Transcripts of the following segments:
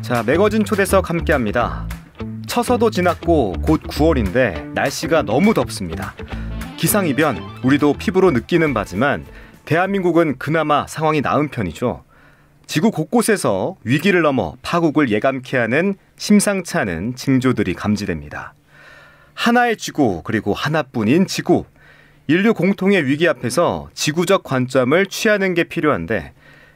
자, 매거진 초대석 함께합니다. 처서도 지났고 곧 9월인데 날씨가 너무 덥습니다. 기상이변, 우리도 피부로 느끼는 바지만 대한민국은 그나마 상황이 나은 편이죠. 지구 곳곳에서 위기를 넘어 파국을 예감케 하는 심상치 않은 징조들이 감지됩니다. 하나의 지구, 그리고 하나뿐인 지구. 인류 공통의 위기 앞에서 지구적 관점을 취하는 게 필요한데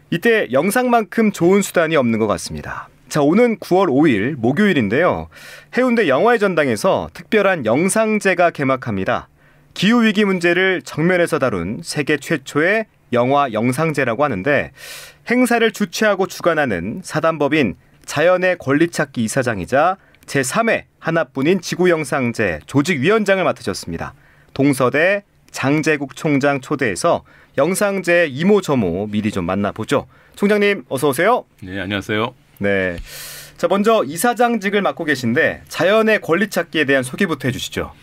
이때 영상만큼 좋은 수단이 없는 것 같습니다. 자, 오는 9월 5일 목요일인데요. 해운대 영화의 전당에서 특별한 영상제가 개막합니다. 기후위기 문제를 정면에서 다룬 세계 최초의 영화 영상제라고 하는데 행사를 주최하고 주관하는 사단법인 자연의 권리찾기 이사장이자 제3회 하나뿐인 지구영상제 조직위원장을 맡으셨습니다. 동서대 장제국 총장 초대해서 영상제 이모저모 미리 좀 만나보죠. 총장님 어서 오세요. 네, 안녕하세요. 네, 자 먼저 이사장직을 맡고 계신데 자연의 권리찾기에 대한 소개부터 해주시죠.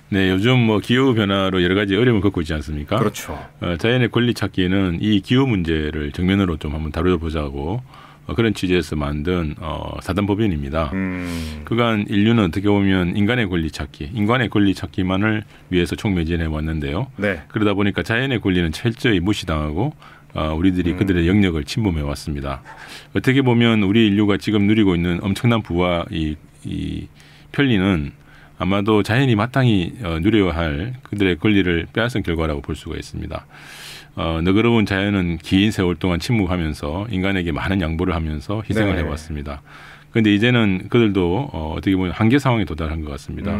네, 요즘 기후 변화로 여러 가지 어려움을 겪고 있지 않습니까? 그렇죠. 자연의 권리찾기는 이 기후 문제를 정면으로 좀 한번 다뤄보자고 그런 취지에서 만든 사단법인입니다. 그간 인류는 어떻게 보면 인간의 권리찾기만을 위해서 총매진해 왔는데요. 네. 그러다 보니까 자연의 권리는 철저히 무시당하고 우리들이 그들의 영역을 침범해 왔습니다. 어떻게 보면 우리 인류가 지금 누리고 있는 엄청난 부와 이 편리는 아마도 자연이 마땅히 누려야 할 그들의 권리를 빼앗은 결과라고 볼 수가 있습니다. 너그러운 자연은 긴 세월 동안 침묵하면서 인간에게 많은 양보를 하면서 희생을 네. 해왔습니다. 그런데 이제는 그들도 어떻게 보면 한계 상황에 도달한 것 같습니다.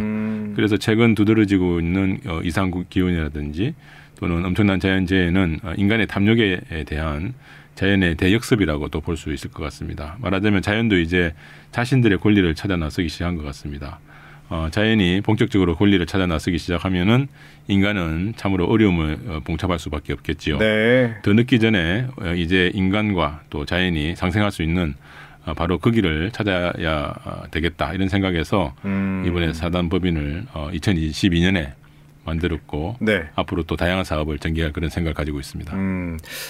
그래서 최근 두드러지고 있는 이상기온이라든지 또는 엄청난 자연재해는 인간의 탐욕에 대한 자연의 대역습이라고 또 볼 수 있을 것 같습니다. 말하자면 자연도 이제 자신들의 권리를 찾아 나서기 시작한 것 같습니다. 자연이 본격적으로 권리를 찾아 나서기 시작하면은 인간은 참으로 어려움을 봉착할 수밖에 없겠지요. 네. 더 늦기 전에 이제 인간과 또 자연이 상생할 수 있는 바로 그 길을 찾아야 되겠다 이런 생각에서 이번에 사단법인을 2022년에 만들었고 네. 앞으로 또 다양한 사업을 전개할 그런 생각을 가지고 있습니다.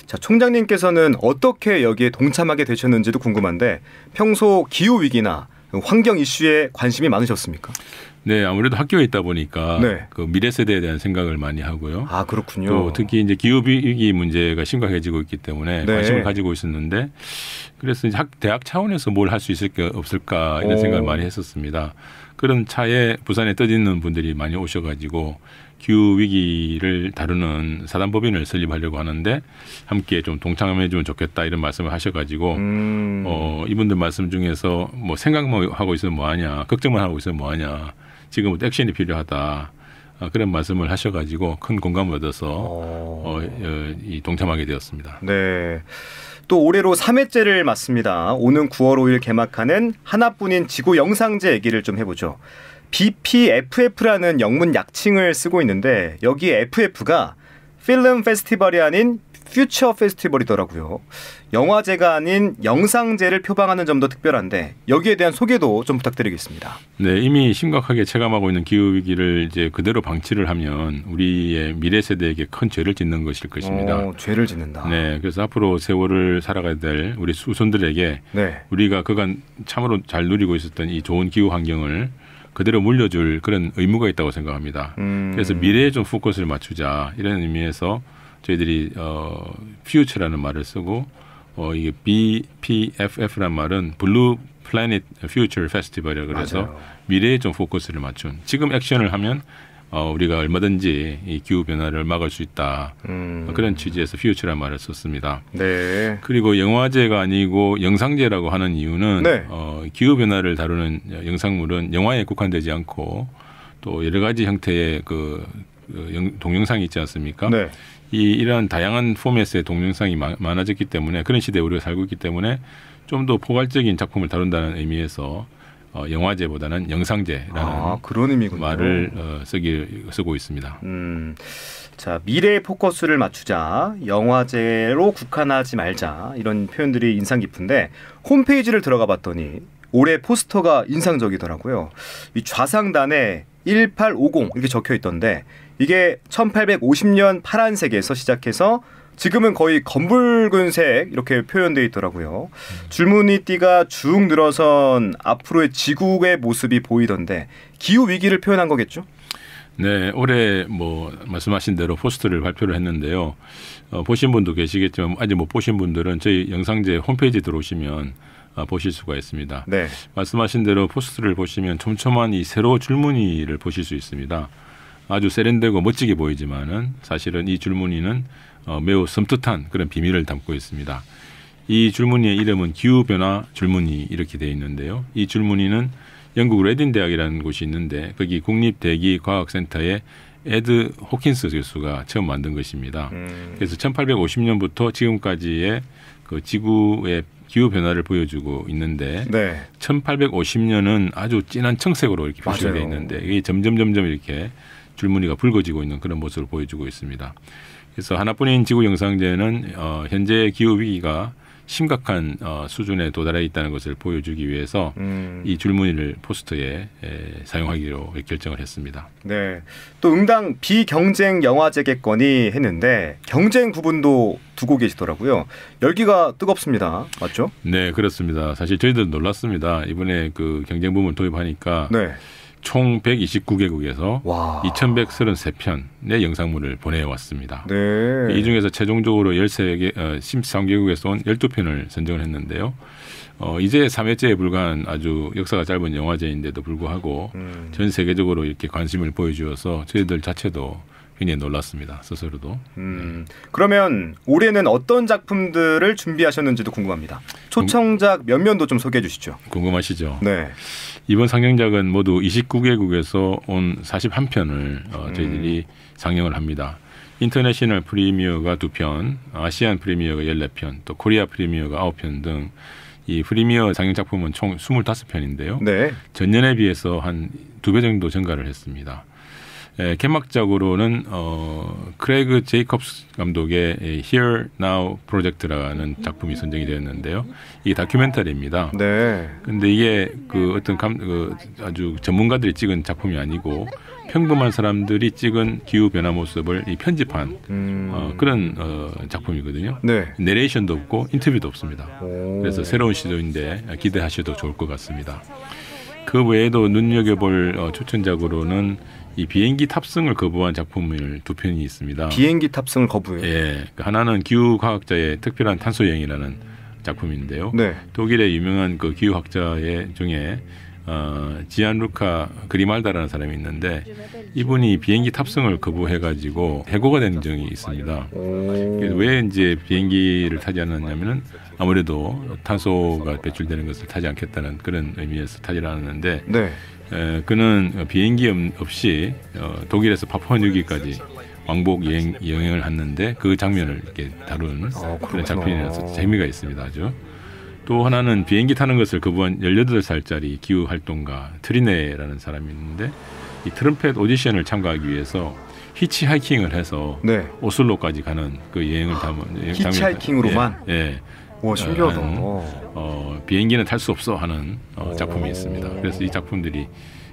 자, 총장님께서는 어떻게 여기에 동참하게 되셨는지도 궁금한데 평소 기후 위기나 환경 이슈에 관심이 많으셨습니까? 네, 아무래도 학교에 있다 보니까 네. 그 미래 세대에 대한 생각을 많이 하고요. 아, 그렇군요. 또 특히 이제 기후 위기 문제가 심각해지고 있기 때문에 네. 관심을 가지고 있었는데 그래서 이제 대학 차원에서 뭘 할 수 있을까 없을까 이런 생각을 많이 했었습니다. 그런 차에 부산에 떠있는 분들이 많이 오셔가지고 기후 위기를 다루는 사단법인을 설립하려고 하는데 함께 좀 동참해주면 좋겠다 이런 말씀을 하셔가지고 이분들 말씀 중에서 뭐 생각만 하고 있으면 뭐하냐, 걱정만 하고 있으면 뭐하냐, 지금부터 액션이 필요하다 그런 말씀을 하셔가지고 큰 공감을 얻어서 동참하게 되었습니다. 네. 또 올해로 3회째를 맞습니다. 오는 9월 5일 개막하는 하나뿐인 지구 영상제 얘기를 좀 해보죠. BPFF라는 영문 약칭을 쓰고 있는데 여기에 FF가 필름 페스티벌이 아닌 퓨처 페스티벌이더라고요. 영화제가 아닌 영상제를 표방하는 점도 특별한데 여기에 대한 소개도 좀 부탁드리겠습니다. 네, 이미 심각하게 체감하고 있는 기후 위기를 이제 그대로 방치를 하면 우리의 미래 세대에게 큰 죄를 짓는 것일 것입니다. 죄를 짓는다. 네, 그래서 앞으로 세월을 살아가야 될 우리 후손들에게 네. 우리가 그간 참으로 잘 누리고 있었던 이 좋은 기후 환경을 그대로 물려줄 그런 의무가 있다고 생각합니다. 그래서 미래에 좀 포커스를 맞추자 이런 의미에서 저희들이 future라는 말을 쓰고 이게 BPFF라는 말은 블루 플래닛 퓨처 페스티벌이라고 그래서 맞아요. 미래에 좀 포커스를 맞춘 지금 액션을 하면 우리가 얼마든지 이 기후 변화를 막을 수 있다. 그런 취지에서 future라는 말을 썼습니다. 네. 그리고 영화제가 아니고 영상제라고 하는 이유는 네. 기후 변화를 다루는 영상물은 영화에 국한되지 않고 또 여러 가지 형태의 동영상이 있지 않습니까? 네. 이러한 다양한 포맷의 동영상이 많아졌기 때문에 그런 시대에 우리가 살고 있기 때문에 좀 더 포괄적인 작품을 다룬다는 의미에서 영화제보다는 영상제라는 그런 의미군요. 말을 쓰고 있습니다. 자, 미래에 포커스를 맞추자, 영화제로 국한하지 말자 이런 표현들이 인상 깊은데 홈페이지를 들어가 봤더니 올해 포스터가 인상적이더라고요. 이 좌상단에 1850 이렇게 적혀 있던데 이게 1850년 파란색에서 시작해서 지금은 거의 검붉은색 이렇게 표현되어 있더라고요. 줄무늬띠가 쭉 늘어선 앞으로의 지구의 모습이 보이던데 기후 위기를 표현한 거겠죠? 네, 올해 뭐 말씀하신 대로 포스터를 발표를 했는데요. 보신 분도 계시겠지만 아직 못 보신 분들은 저희 영상제 홈페이지 들어오시면 보실 수가 있습니다. 네. 말씀하신 대로 포스터를 보시면 촘촘한 이 세로 줄무늬를 보실 수 있습니다. 아주 세련되고 멋지게 보이지만은 사실은 이 줄무늬는 매우 섬뜩한 그런 비밀을 담고 있습니다. 이 줄무늬의 이름은 기후변화 줄무늬 이렇게 되어 있는데요. 이 줄무늬는 영국 레딘 대학이라는 곳이 있는데 거기 국립대기과학센터의 에드 호킨스 교수가 처음 만든 것입니다. 그래서 1850년부터 지금까지의 그 지구의 기후 변화를 보여주고 있는데 네. 1850년은 아주 진한 청색으로 이렇게 표시가 되어 있는데 이게 점점 이렇게 줄무늬가 붉어지고 있는 그런 모습을 보여주고 있습니다. 그래서 하나뿐인 지구 영상제는 현재 기후 위기가 심각한 수준에 도달해 있다는 것을 보여주기 위해서 이 줄무늬를 포스터에 사용하기로 결정을 했습니다. 네, 또 응당 비경쟁 영화제겠거니 했는데 경쟁 부분도 두고 계시더라고요. 열기가 뜨겁습니다. 맞죠? 네, 그렇습니다. 사실 저희도 놀랐습니다. 이번에 그 경쟁 부분 도입하니까 네. 총 129개국에서 2133편의 영상물을 보내왔습니다. 네. 이 중에서 최종적으로 13개국에서 온 12편을 선정을 했는데요. 이제 3회째에 불과한 아주 역사가 짧은 영화제인데도 불구하고 전 세계적으로 이렇게 관심을 보여주어서 저희들 자체도 굉장히 놀랐습니다. 스스로도. 그러면 올해는 어떤 작품들을 준비하셨는지도 궁금합니다. 초청작 몇 면도 좀 소개해 주시죠. 궁금하시죠? 네. 이번 상영작은 모두 29개국에서 온 41편을 저희들이 상영을 합니다. 인터내셔널 프리미어가 2편, 아시안 프리미어가 14편, 또 코리아 프리미어가 9편 등 이 프리미어 상영 작품은 총 25편인데요. 네. 전년에 비해서 한 2배 정도 증가를 했습니다. 개막작으로는 크레이그 제이콥스 감독의 Here Now 프로젝트라는 작품이 선정이 되었는데요. 이게 다큐멘터리입니다. 네. 근데 이게 그 어떤 아주 전문가들이 찍은 작품이 아니고 평범한 사람들이 찍은 기후 변화 모습을 편집한 그런 작품이거든요. 네. 내레이션도 없고 인터뷰도 없습니다. 그래서 새로운 시도인데 기대하셔도 좋을 것 같습니다. 그 외에도 눈여겨볼 초청작으로는 이 비행기 탑승을 거부한 작품을 2편이 있습니다. 비행기 탑승을 거부해요? 예. 하나는 기후과학자의 특별한 탄소 여행이라는 작품인데요. 네. 독일의 유명한 그 기후학자의 중에 지안루카 그리말다라는 사람이 있는데 이분이 비행기 탑승을 거부해가지고 해고가 된 적이 있습니다. 그래서 왜 이제 비행기를 타지 않았냐면은 아무래도 탄소가 배출되는 것을 타지 않겠다는 그런 의미에서 타지 않았는데 네. 그는 비행기 없이 독일에서 파푸아뉴기까지 왕복 여행을 했는데 그 장면을 이렇게 다룬 그런 작품이라서 재미가 있습니다. 아주. 또 하나는 비행기 타는 것을 거부한 18살짜리 기후활동가 트리네라는 사람이 있는데 이 트럼펫 오디션을 참가하기 위해서 히치하이킹을 해서 네. 오슬로까지 가는 그 여행을 담은 히치하이킹으로만? 예. 와, 신기하다. 비행기는 탈 수 없어 하는 작품이 있습니다. 그래서 이 작품들이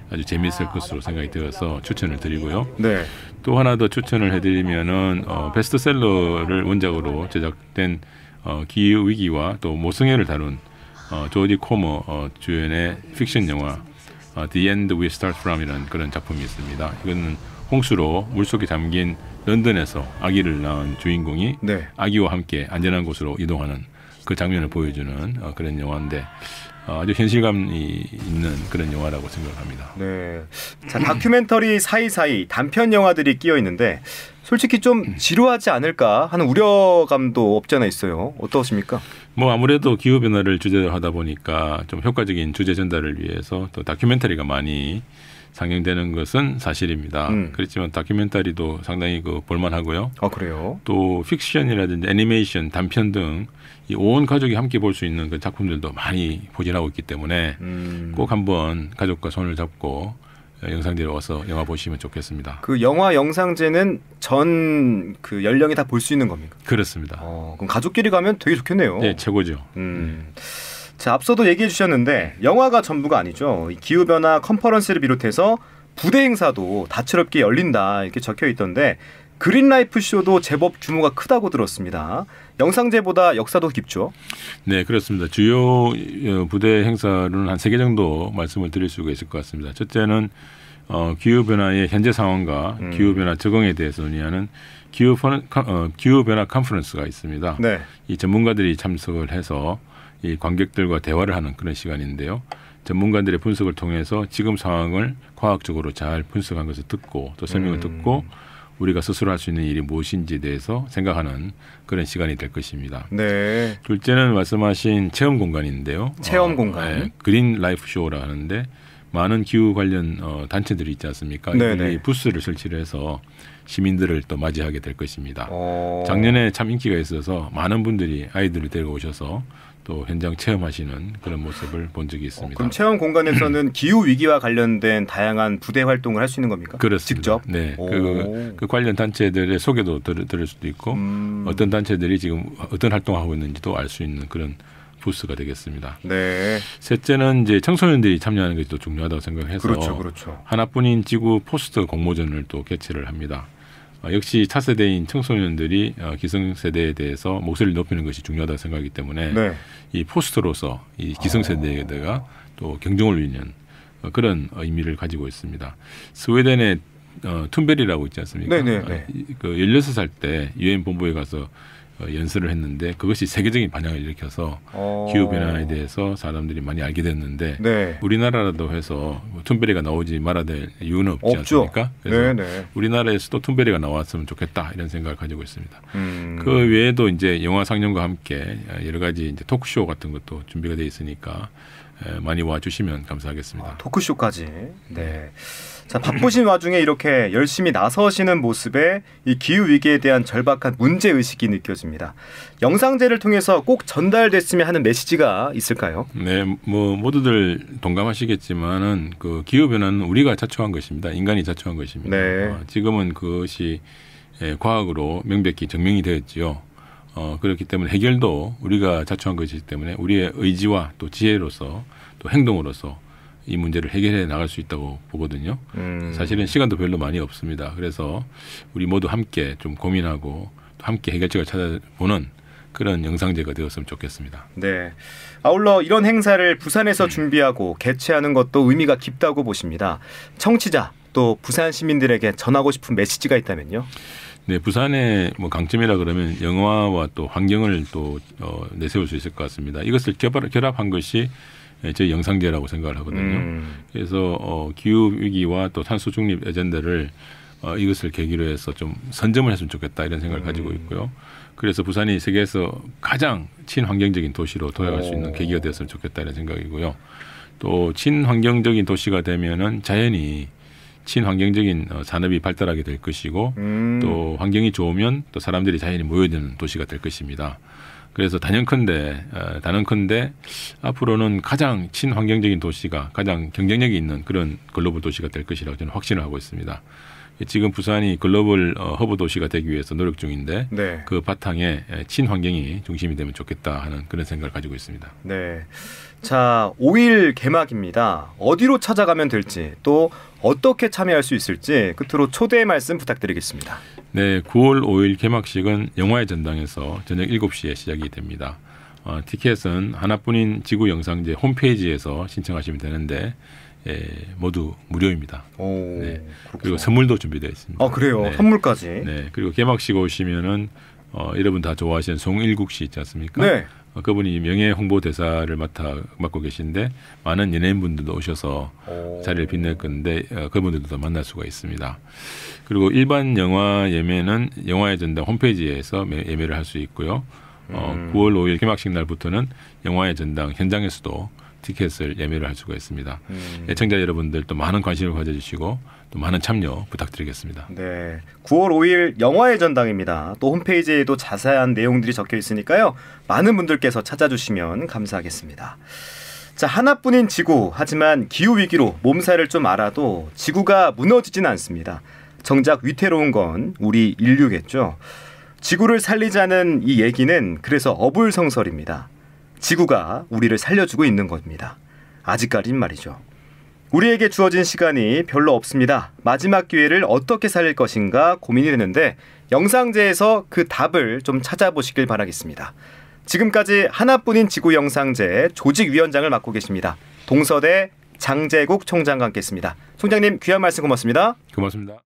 아주 재미있을 것으로 생각이 되어서 추천을 드리고요. 네. 또 하나 더 추천을 해드리면은 베스트셀러를 원작으로 제작된 기후 위기와 또 모성애를 다룬 조디 코머 주연의 픽션 영화 The End We Start From이라는 그런 작품이 있습니다. 이거는 홍수로 물속에 잠긴 런던에서 아기를 낳은 주인공이 네. 아기와 함께 안전한 곳으로 이동하는 그 장면을 보여주는 그런 영화인데 아주 현실감이 있는 그런 영화라고 생각합니다. 네. 자, 다큐멘터리 사이사이 단편 영화들이 끼어 있는데 솔직히 좀 지루하지 않을까 하는 우려감도 없지 않아 있어요. 어떠십니까? 뭐 아무래도 기후 변화를 주제로 하다 보니까 좀 효과적인 주제 전달을 위해서 또 다큐멘터리가 많이 상영되는 것은 사실입니다. 그렇지만 다큐멘터리도 상당히 볼만하고요. 아, 그래요? 또 픽션이라든지 애니메이션, 단편 등 이 온 가족이 함께 볼 수 있는 그 작품들도 많이 보존하고 있기 때문에 꼭 한번 가족과 손을 잡고 영상제로 와서 영화 보시면 좋겠습니다. 그 영화 영상제는 전 그 연령이 다 볼 수 있는 겁니까? 그렇습니다. 그럼 가족끼리 가면 되게 좋겠네요. 네, 최고죠. 자, 앞서도 얘기해 주셨는데 영화가 전부가 아니죠. 기후변화 컨퍼런스를 비롯해서 부대 행사도 다채롭게 열린다 이렇게 적혀 있던데 그린라이프 쇼도 제법 규모가 크다고 들었습니다. 영상제보다 역사도 깊죠? 네, 그렇습니다. 주요 부대 행사로는 한 3개 정도 말씀을 드릴 수가 있을 것 같습니다. 첫째는 기후변화의 현재 상황과 기후변화 적응에 대해서 논의하는 기후변화 컨퍼런스가 있습니다. 네. 이 전문가들이 참석을 해서 이 관객들과 대화를 하는 그런 시간인데요. 전문가들의 분석을 통해서 지금 상황을 과학적으로 잘 분석한 것을 듣고 또 설명을 듣고 우리가 스스로 할 수 있는 일이 무엇인지에 대해서 생각하는 그런 시간이 될 것입니다. 네. 둘째는 말씀하신 체험 공간인데요. 체험 공간. 네, 그린 라이프 쇼라 하는데 많은 기후 관련 단체들이 있지 않습니까? 이들이 부스를 설치를 해서 시민들을 또 맞이하게 될 것입니다. 작년에 참 인기가 있어서 많은 분들이 아이들을 데려오셔서 또 현장 체험하시는 그런 모습을 본 적이 있습니다. 그럼 체험 공간에서는 기후 위기와 관련된 다양한 부대 활동을 할 수 있는 겁니까? 그렇습니다. 직접? 네. 그 관련 단체들의 소개도 들을 수도 있고 어떤 단체들이 지금 어떤 활동을 하고 있는지도 알 수 있는 그런 부스가 되겠습니다. 네. 셋째는 이제 청소년들이 참여하는 것이 또 중요하다고 생각해서 그렇죠. 하나뿐인 지구 포스터 공모전을 또 개최를 합니다. 역시 차세대인 청소년들이 기성세대에 대해서 목소리를 높이는 것이 중요하다고 생각하기 때문에 네. 이 포스터로서 이 기성세대에다가 또 경종을 울리는 그런 의미를 가지고 있습니다. 스웨덴의 툰베리라고 있지 않습니까? 그 16살 때 유엔 본부에 가서 연설을 했는데 그것이 세계적인 반향을 일으켜서 기후변화에 대해서 사람들이 많이 알게 됐는데 우리나라라도 해서 툰베리가 나오지 말아야 될 이유는 없지 않습니까? 그래서 우리나라에서도 툰베리가 나왔으면 좋겠다 이런 생각을 가지고 있습니다. 그 외에도 이제 영화 상영과 함께 여러 가지 이제 토크쇼 같은 것도 준비가 돼 있으니까 많이 와주시면 감사하겠습니다. 토크쇼까지. 네. 자, 바쁘신 와중에 이렇게 열심히 나서시는 모습에 이 기후 위기에 대한 절박한 문제 의식이 느껴집니다. 영상제를 통해서 꼭 전달됐으면 하는 메시지가 있을까요? 네, 뭐 모두들 동감하시겠지만은 그 기후 변화는 우리가 자초한 것입니다. 인간이 자초한 것입니다. 지금은 그것이 과학으로 명백히 증명이 되었지요. 그렇기 때문에 해결도 우리가 자초한 것이기 때문에 우리의 의지와 또 지혜로서 또 행동으로서 이 문제를 해결해 나갈 수 있다고 보거든요. 사실은 시간도 별로 많이 없습니다. 그래서 우리 모두 함께 좀 고민하고 또 함께 해결책을 찾아보는 그런 영상제가 되었으면 좋겠습니다. 네. 아울러 이런 행사를 부산에서 준비하고 개최하는 것도 의미가 깊다고 보십니다. 청취자 또 부산 시민들에게 전하고 싶은 메시지가 있다면요? 네, 부산의 뭐 강점이라 그러면 영화와 또 환경을 또 내세울 수 있을 것 같습니다. 이것을 결합한 것이 저희 영상제라고 생각을 하거든요. 그래서 기후 위기와 또 탄소 중립 에젠다를 이것을 계기로 해서 좀 선점을 했으면 좋겠다 이런 생각을 가지고 있고요. 그래서 부산이 세계에서 가장 친환경적인 도시로 도약할 수 있는 계기가 되었으면 좋겠다 이런 생각이고요. 또 친환경적인 도시가 되면은 자연히 친환경적인 산업이 발달하게 될 것이고 또 환경이 좋으면 또 사람들이 자연히 모여드는 도시가 될 것입니다. 그래서 단연컨대 앞으로는 가장 친환경적인 도시가 가장 경쟁력이 있는 그런 글로벌 도시가 될 것이라고 저는 확신을 하고 있습니다. 지금 부산이 글로벌 허브 도시가 되기 위해서 노력 중인데 그 바탕에 친환경이 중심이 되면 좋겠다 하는 그런 생각을 가지고 있습니다. 네. 자, 5일 개막입니다. 어디로 찾아가면 될지 또 어떻게 참여할 수 있을지 끝으로 초대의 말씀 부탁드리겠습니다. 네, 9월 5일 개막식은 영화의 전당에서 저녁 7시에 시작이 됩니다. 티켓은 하나뿐인 지구 영상제 홈페이지에서 신청하시면 되는데 모두 무료입니다. 네. 그리고 선물도 준비되어 있습니다. 아, 그래요? 네. 선물까지? 네. 그리고 개막식 오시면은 여러분 다 좋아하시는 송일국 씨 있지 않습니까? 네. 그분이 명예 홍보 대사를 맡고 계신데 많은 연예인분들도 오셔서 자리를 빛낼 건데 그분들도 만날 수가 있습니다. 그리고 일반 영화 예매는 영화의 전당 홈페이지에서 예매를 할 수 있고요. 9월 5일 개막식 날부터는 영화의 전당 현장에서도 티켓을 예매를 할 수가 있습니다. 애청자 여러분들 또 많은 관심을 가져주시고 또 많은 참여 부탁드리겠습니다. 네, 9월 5일 영화의 전당입니다. 또 홈페이지에도 자세한 내용들이 적혀 있으니까요. 많은 분들께서 찾아주시면 감사하겠습니다. 자, 하나뿐인 지구, 하지만 기후위기로 몸살을 좀 앓아도 지구가 무너지진 않습니다. 정작 위태로운 건 우리 인류겠죠. 지구를 살리자는 이 얘기는 그래서 어불성설입니다. 지구가 우리를 살려주고 있는 겁니다. 아직까진 말이죠. 우리에게 주어진 시간이 별로 없습니다. 마지막 기회를 어떻게 살릴 것인가 고민이 되는데 영상제에서 그 답을 좀 찾아보시길 바라겠습니다. 지금까지 하나뿐인 지구 영상제 조직위원장을 맡고 계십니다. 동서대 장제국 총장과 함께했습니다. 총장님 귀한 말씀 고맙습니다. 고맙습니다.